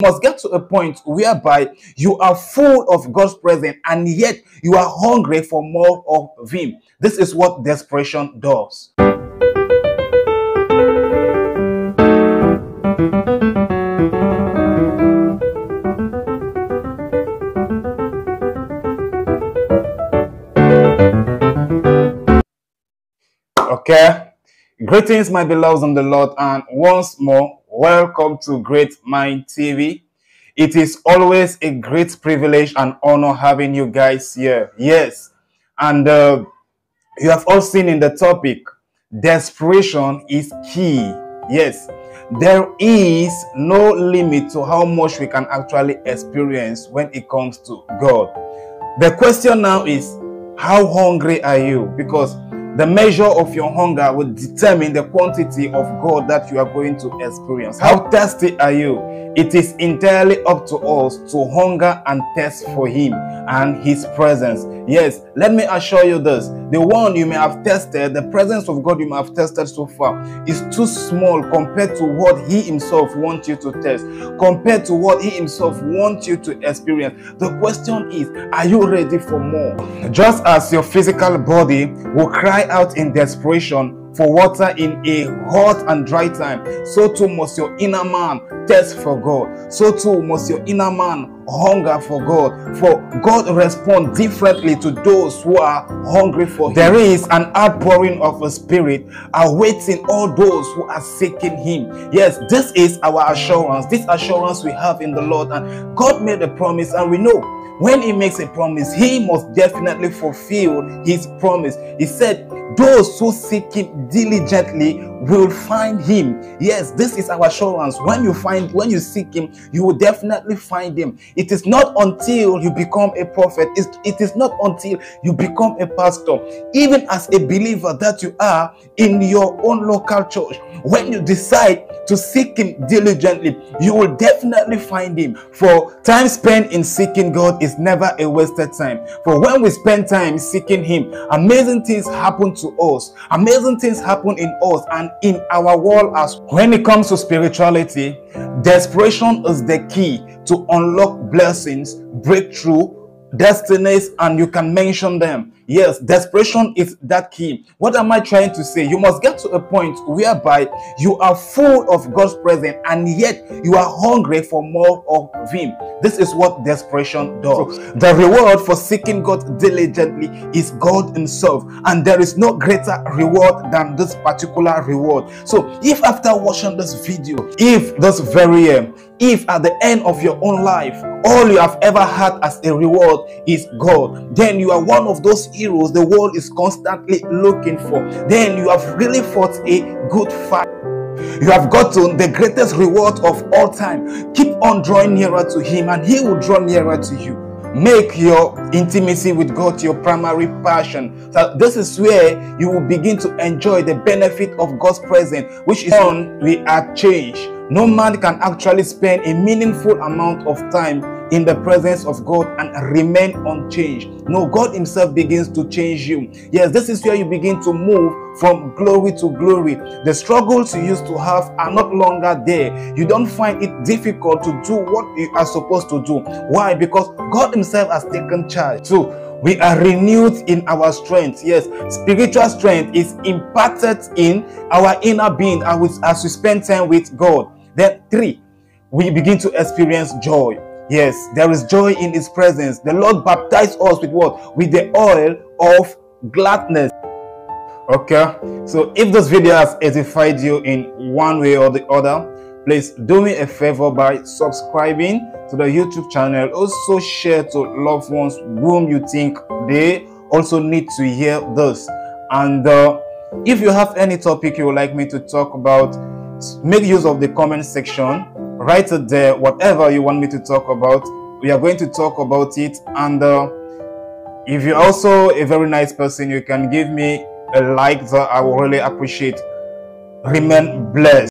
must get to a point whereby you are full of God's presence and yet you are hungry for more of Him. This is what desperation does. Okay, greetings my beloveds in the Lord, and once more welcome to Great Mind TV. It is always a great privilege and honor having you guys here. Yes, and you have all seen in the topic, desperation is key. Yes, there is no limit to how much we can actually experience when it comes to God. The question now is, how hungry are you? Because the measure of your hunger will determine the quantity of God that you are going to experience. How thirsty are you? It is entirely up to us to hunger and thirst for Him and His presence. Yes, let me assure you this. The one you may have tested, the presence of God you may have tested so far, is too small compared to what He Himself wants you to test, compared to what He Himself wants you to experience. The question is, are you ready for more? Just as your physical body will cry out in desperation for water in a hot and dry time, so too must your inner man thirst for God. So too must your inner man hunger for God. For God responds differently to those who are hungry for Him. There is an outpouring of a spirit awaiting all those who are seeking Him. Yes, this is our assurance. This assurance we have in the Lord, and God made a promise, and we know when He makes a promise, He must definitely fulfill His promise. He said, those who seek Him diligently will find Him. Yes, this is our assurance. When you seek Him, you will definitely find Him. It is not until you become a prophet, it is not until you become a pastor, even as a believer that you are in your own local church. When you decide to seek Him diligently, you will definitely find Him. For time spent in seeking God is never a wasted time. For when we spend time seeking Him, amazing things happen to us. Amazing things happen in us and in our world. As when it comes to spirituality, desperation is the key to unlock blessings, breakthrough, destinies, and you can mention them. Yes, desperation is that key. What am I trying to say? You must get to a point whereby you are full of God's presence and yet you are hungry for more of Him. This is what desperation does. So, the reward for seeking God diligently is God Himself, and there is no greater reward than this particular reward. So if after watching this video, if at the end of your own life, all you have ever had as a reward is God, then you are one of those heroes the world is constantly looking for. Then you have really fought a good fight. You have gotten the greatest reward of all time. Keep on drawing nearer to Him and He will draw nearer to you. Make your intimacy with God your primary passion. So this is where you will begin to enjoy the benefit of God's presence, which is when we are changed. No man can actually spend a meaningful amount of time in the presence of God and remain unchanged. No, God Himself begins to change you. Yes, this is where you begin to move from glory to glory. The struggles you used to have are not longer there. You don't find it difficult to do what you are supposed to do. Why? Because God Himself has taken charge. So we are renewed in our strength. Yes, spiritual strength is imparted in our inner being as we spend time with God. Then 3, we begin to experience joy. Yes, there is joy in His presence. The Lord baptized us with what? With the oil of gladness. Okay, so if this video has edified you in one way or the other, please do me a favor by subscribing to the YouTube channel. Also share to loved ones whom you think they also need to hear this. And if you have any topic you would like me to talk about, make use of the comment section. Write it there. Whatever you want me to talk about, we are going to talk about it. And if you're also a very nice person, you can give me a like that I will really appreciate. Remain blessed.